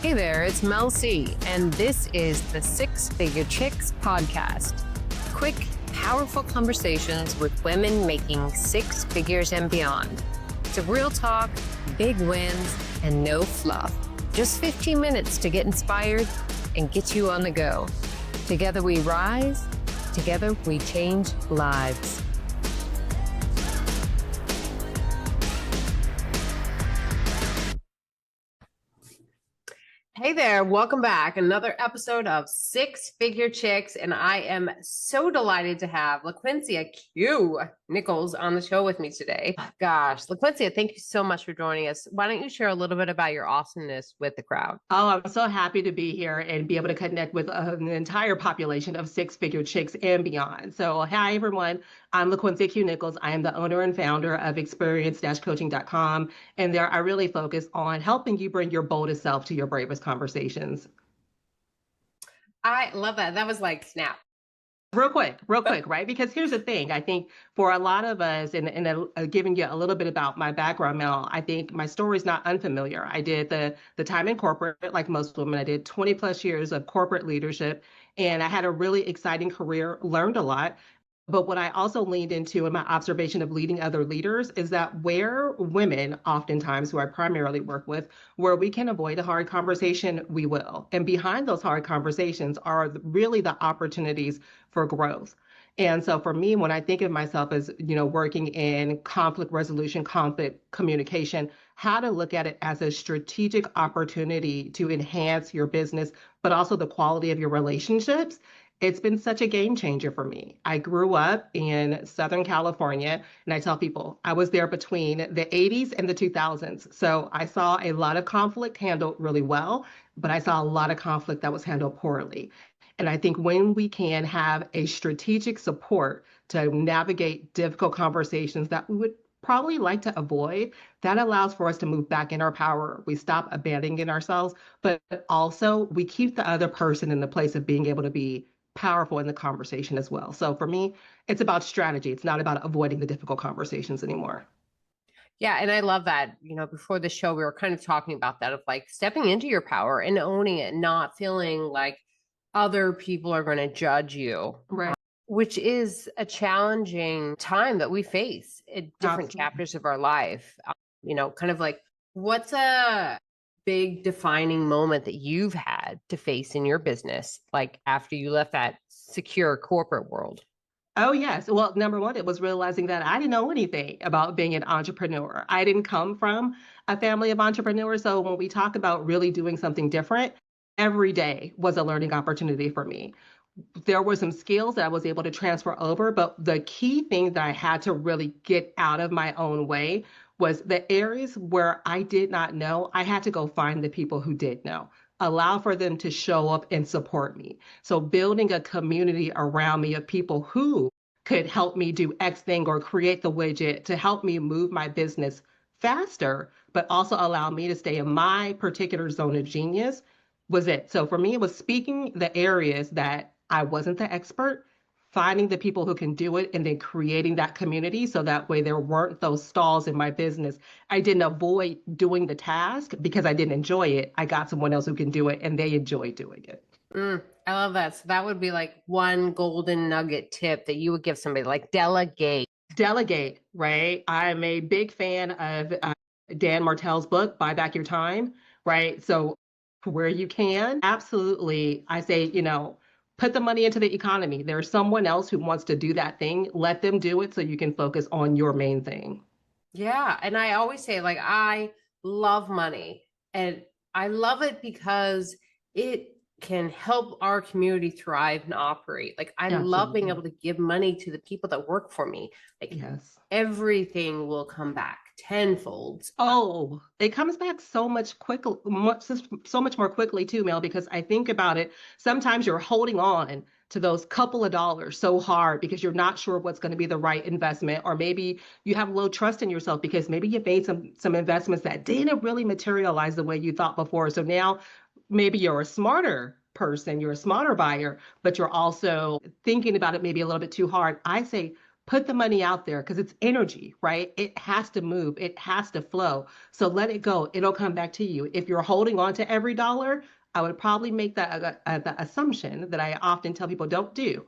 Hey there, it's Mel C, and this is the Six Figure Chicks podcast. Quick, powerful conversations with women making six figures and beyond. It's a real talk, big wins, and no fluff. Just 15 minutes to get inspired and get you on the go. Together we rise, together we change lives. Hey there, welcome back. Another episode of Six Figure Chicks, and I am so delighted to have LaQuincia Q Nichols on the show with me today. Gosh, LaQuincia, thank you so much for joining us. Why don't you share a little bit about your awesomeness with the crowd? Oh, I'm so happy to be here and be able to connect with an entire population of six-figure chicks and beyond. So, hi, everyone. I'm LaQuincia Q Nichols. I am the owner and founder of experience-coaching.com. And there I really focus on helping you bring your boldest self to your bravest conversations. I love that. That was like snap. Real quick, right? Because here's the thing. I think for a lot of us, and giving you a little bit about my background, Mel, I think my story is not unfamiliar. I did the time in corporate, like most women. I did 20 plus years of corporate leadership, and I had a really exciting career, learned a lot. But what I also leaned into in my observation of leading other leaders is that where women, oftentimes who I primarily work with, where we can avoid a hard conversation, we will. And behind those hard conversations are really the opportunities for growth. And so for me, when I think of myself as, working in conflict resolution, conflict communication, how to look at it as a strategic opportunity to enhance your business, but also the quality of your relationships. It's been such a game changer for me. I grew up in Southern California, and I tell people I was there between the 80s and the 2000s. So I saw a lot of conflict handled really well, but I saw a lot of conflict that was handled poorly. And I think when we can have a strategic support to navigate difficult conversations that we would probably like to avoid, that allows for us to move back in our power. We stop abandoning ourselves, but also we keep the other person in the place of being able to be powerful in the conversation as well. So for me, it's about strategy. It's not about avoiding the difficult conversations anymore. Yeah, and I love that. Before the show, we were kind of talking about that of like stepping into your power and owning it, not feeling like other people are going to judge you. Right. Which is a challenging time that we face in different chapters of our life. Kind of like, what's a big defining moment that you've had to face in your business, like after you left that secure corporate world? Oh, yes. Well, number one, it was realizing that I didn't know anything about being an entrepreneur. I didn't come from a family of entrepreneurs. So when we talk about really doing something different, every day was a learning opportunity for me. There were some skills that I was able to transfer over, but the key thing that I had to really get out of my own way was the areas where I did not know. I had to go find the people who did know, allow for them to show up and support me. So building a community around me of people who could help me do X thing or create the widget to help me move my business faster, but also allow me to stay in my particular zone of genius was it. So for me, it was speaking the areas that I wasn't the expert, finding the people who can do it, and then creating that community so that way there weren't those stalls in my business. I didn't avoid doing the task because I didn't enjoy it. I got someone else who can do it, and they enjoy doing it. I love that. So that would be like one golden nugget tip that you would give somebody, like delegate. Delegate, right? I'm a big fan of Dan Martell's book, Buy Back Your Time, right? So where you can, absolutely, I say, put the money into the economy. There's someone else who wants to do that thing. Let them do it so you can focus on your main thing. Yeah. And I always say, like, I love money, and I love it because it can help our community thrive and operate. Like, I love being able to give money to the people that work for me. Like, yes, everything will come back tenfold. Oh, it comes back so much so much more quickly too, Mel, because I think about it. Sometimes you're holding on to those couple of dollars so hard because you're not sure what's going to be the right investment, or maybe you have low trust in yourself because maybe you made some investments that didn't really materialize the way you thought before. So now maybe you're a smarter person, you're a smarter buyer, but you're also thinking about it maybe a little bit too hard. I say put the money out there because it's energy, right? It has to move, it has to flow. So let it go. It'll come back to you. If you're holding on to every dollar, I would probably make that the assumption that I often tell people don't do.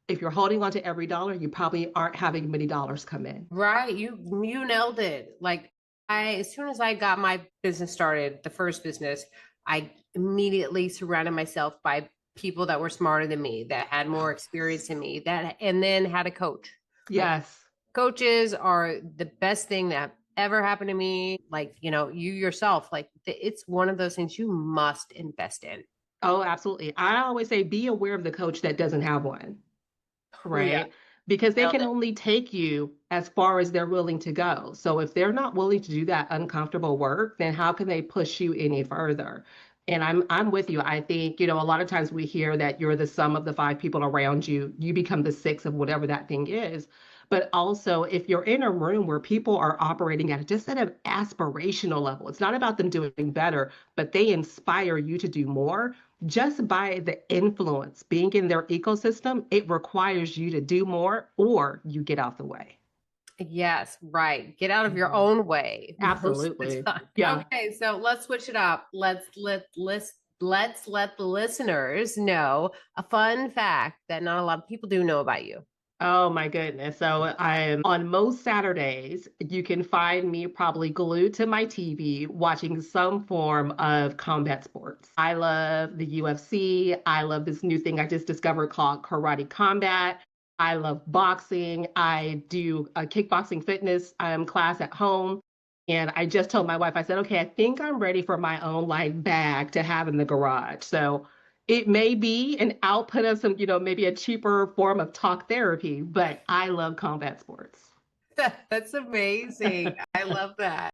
If you're holding on to every dollar, you probably aren't having many dollars come in. Right. You nailed it. Like as soon as I got my business started, the first business, I immediately surrounded myself by people that were smarter than me, that had more experience than me, that and then had a coach. Like Yes. coaches are the best thing that ever happened to me. Like, you yourself, like it's one of those things you must invest in. Oh, absolutely. I always say be aware of the coach that doesn't have one. Oh yeah. Right? Because they Nailed can it. only take you as far as they're willing to go. So if they're not willing to do that uncomfortable work, then how can they push you any further? And I'm with you. I think, a lot of times we hear that you're the sum of the five people around you. You become the six of whatever that thing is. But also, if you're in a room where people are operating at just at an aspirational level, it's not about them doing better, but they inspire you to do more just by the influence being in their ecosystem, it requires you to do more or you get out the way. Yes, right. Get out of your Mhm. own way most of the Absolutely. time. Yeah. Okay, so let's switch it up. Let's let the listeners know a fun fact that not a lot of people do know about you. Oh my goodness. So I'm on most Saturdays, you can find me probably glued to my TV watching some form of combat sports. I love the UFC. I love this new thing I just discovered called karate combat. I love boxing. I do a kickboxing fitness class at home. And I just told my wife, I said, okay, I think I'm ready for my own like bag to have in the garage. So it may be an output of some, maybe a cheaper form of talk therapy, but I love combat sports. That's amazing. I love that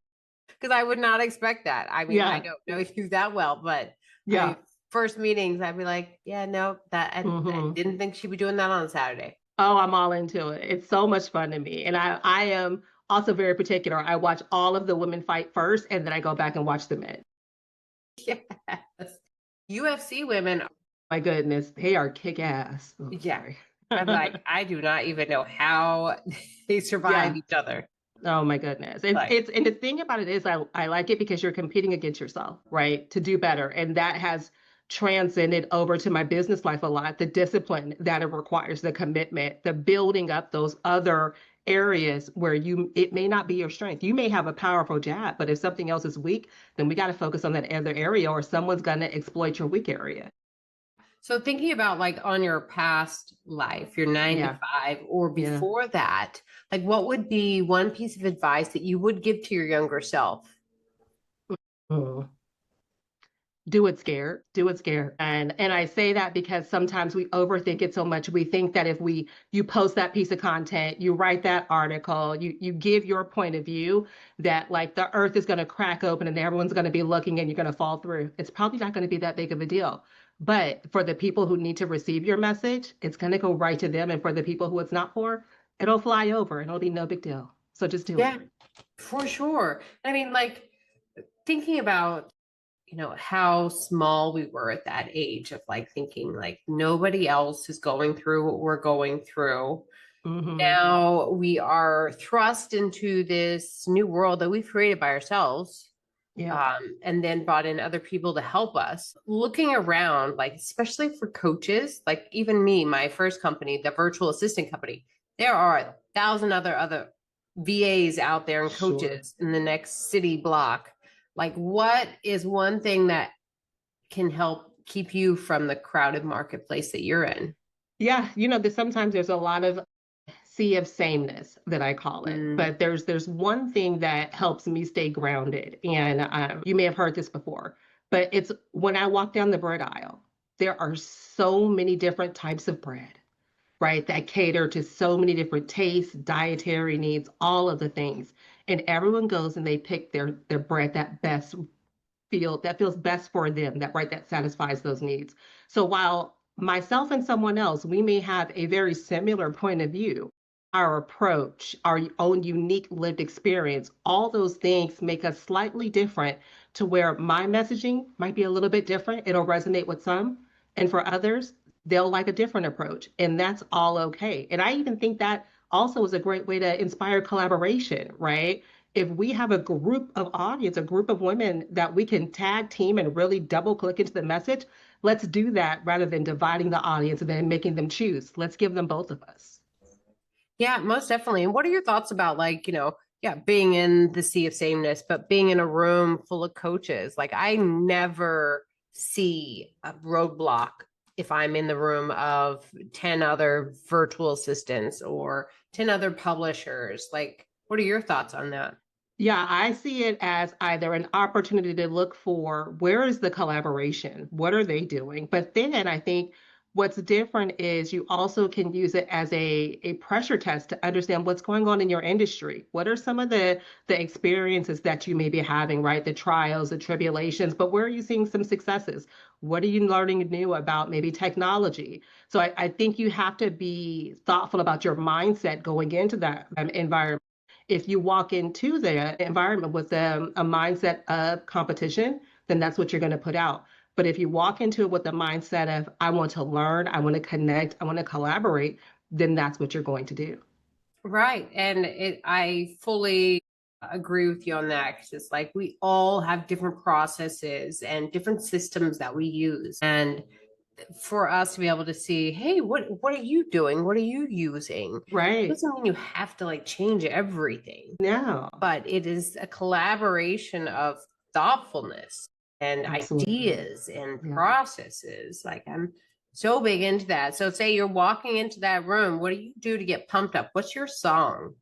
because I would not expect that. I mean, I Yeah, don't know you that well, but yeah. first meetings, I'd be like, yeah, no, I Hmm. didn't think she'd be doing that on Saturday. Oh, I'm all into it. It's so much fun to me. And I am also very particular. I watch all of the women fight first, and then I go back and watch the men. Yes. UFC women, My goodness, they are kick ass. Oh, yeah. sorry. I'm like, I do not even know how they survive Yeah. each other. Oh my goodness. It's Like, it's and the thing about it is I like it because you're competing against yourself, right? To do better. And that has transcended over to my business life a lot, the discipline that it requires, the commitment, the building up those other areas where it may not be your strength. You may have a powerful jab, but if something else is weak, then we got to focus on that other area or someone's gonna exploit your weak area. so thinking about like on your past life, your nine to Yeah. five, or Yeah. before that, like what would be one piece of advice that you would give to your younger self? Mm. Do it scared, do it scared. And I say that because sometimes we overthink it so much. We think that if you post that piece of content, you write that article, you give your point of view, that like the earth is going to crack open and everyone's going to be looking and you're going to fall through. It's probably not going to be that big of a deal. But for the people who need to receive your message, it's going to go right to them. And for the people who it's not for, it'll fly over and it'll be no big deal. So just do it. Yeah, for sure. I mean, like thinking about how small we were at that age of like thinking like nobody else is going through what we're going through. Hmm. Now we are thrust into this new world that we've created by ourselves, Yeah, and then brought in other people to help us. Looking around, like especially for coaches, like even me, my first company, the virtual assistant company, there are 1,000 other VAs out there and sure. coaches in the next city block. Like, what is one thing that can help keep you from the crowded marketplace that you're in? Yeah, sometimes there's a lot of sea of sameness that I call it. Mm, But there's one thing that helps me stay grounded, and you may have heard this before, but it's when I walk down the bread aisle. There are so many different types of bread, right, that cater to so many different tastes, dietary needs, all of the things, and everyone goes and they pick their bread that feels best for them, that satisfies those needs. So while myself and someone else, we may have a very similar point of view, our approach, our own unique lived experience, all those things make us slightly different to where my messaging might be a little bit different. It'll resonate with some, and for others, they'll like a different approach, and that's all okay. And I even think that also is a great way to inspire collaboration, right? If we have a group of audience, a group of women that we can tag team and really double click into the message, let's do that rather than dividing the audience and then making them choose. Let's give them both of us. Yeah, most definitely. And what are your thoughts about like, yeah, being in the sea of sameness, but being in a room full of coaches? Like I never see a roadblock if I'm in the room of 10 other virtual assistants or 10 other publishers. Like, what are your thoughts on that? Yeah, I see it as either an opportunity to look for where is the collaboration? What are they doing? But then I think what's different is you also can use it as a pressure test to understand what's going on in your industry. What are some of the experiences that you may be having, right? The trials, the tribulations, but where are you seeing some successes? What are you learning new about maybe technology? So I think you have to be thoughtful about your mindset going into that environment. If you walk into the environment with a mindset of competition, then that's what you're going to put out. But if you walk into it with the mindset of, I want to learn, I want to connect, I want to collaborate, then that's what you're going to do. Right. And I fully agree with you on that because it's like we all have different processes and different systems that we use. And for us to be able to see, hey, what are you doing? What are you using? It Right. doesn't mean you have to like change everything, No, but it is a collaboration of thoughtfulness and absolutely. ideas and Yeah. processes. Like I'm so big into that. So say you're walking into that room, what do you do to get pumped up? What's your song?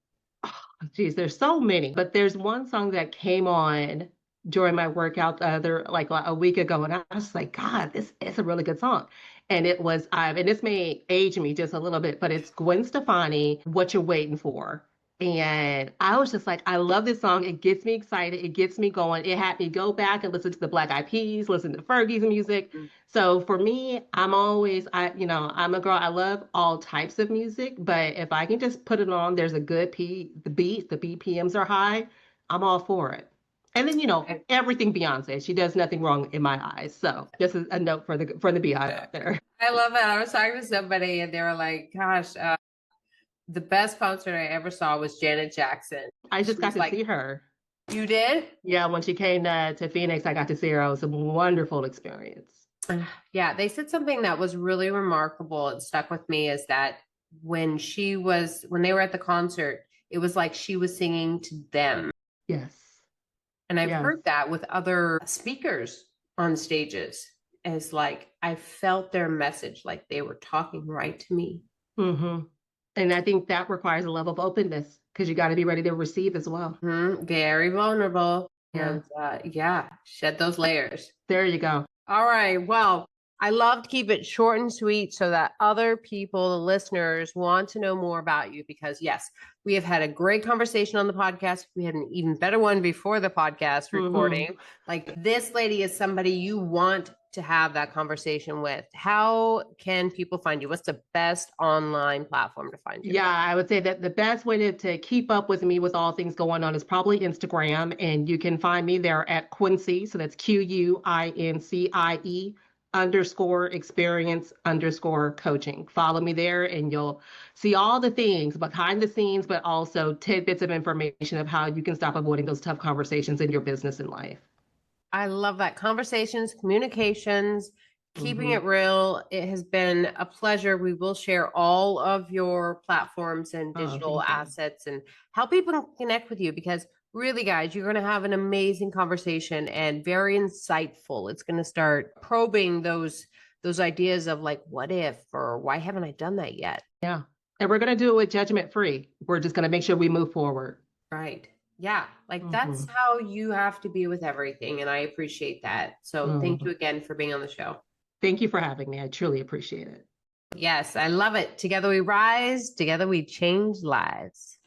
Geez, there's so many, but there's one song that came on during my workout the other like a week ago, and I was like, God, this is a really good song. And it was, and this may age me just a little bit, but it's Gwen Stefani, "What You're Waiting For." And I was just like, I love this song. It gets me excited. It gets me going. It had me go back and listen to the Black Eyed Peas, listen to Fergie's music. So for me, I'm always, I'm a girl. I love all types of music, but if I can just put it on, there's a good the beat, the BPMs are high, I'm all for it. And then, everything Beyonce, she does nothing wrong in my eyes. So just a note for the Beyonce out there. I love it. I was talking to somebody and they were like, gosh, the best concert I ever saw was Janet Jackson. I She just got was to like, see her. you did? Yeah, when she came to Phoenix, I got to see her. It was a wonderful experience. Yeah, they said something that was really remarkable and stuck with me is that when they were at the concert, it was like she was singing to them. Yes. And I've Yes. heard that with other speakers on stages. Is like I felt their message like they were talking right to me. Hmm. And I think that requires a level of openness because you got to be ready to receive as well. Very vulnerable. Yeah. And yeah, shed those layers. There you go. All right. Well, I love to keep it short and sweet so that other people, the listeners, want to know more about you because, yes, we have had a great conversation on the podcast. We had an even better one before the podcast recording. Like this lady is somebody you want to have that conversation with. How can people find you? What's the best online platform to find you? Yeah, I would say that the best way to keep up with me with all things going on is probably Instagram. And you can find me there at Quincy. So that's QUINCIE _experience_coaching. Follow me there and you'll see all the things behind the scenes, but also tidbits of information of how you can stop avoiding those tough conversations in your business and life. I love that. Conversations, communications, keeping it real. It has been a pleasure. We will share all of your platforms and digital assets and how people can connect with you because really, guys, you're going to have an amazing conversation and very insightful. It's going to start probing those ideas of like, what if, or why haven't I done that yet? Yeah. And we're going to do it with judgment free. We're just going to make sure we move forward. Right. Yeah. Like that's how you have to be with everything. And I appreciate that. So thank you again for being on the show. Thank you for having me. I truly appreciate it. Yes, I love it. Together we rise, together we change lives.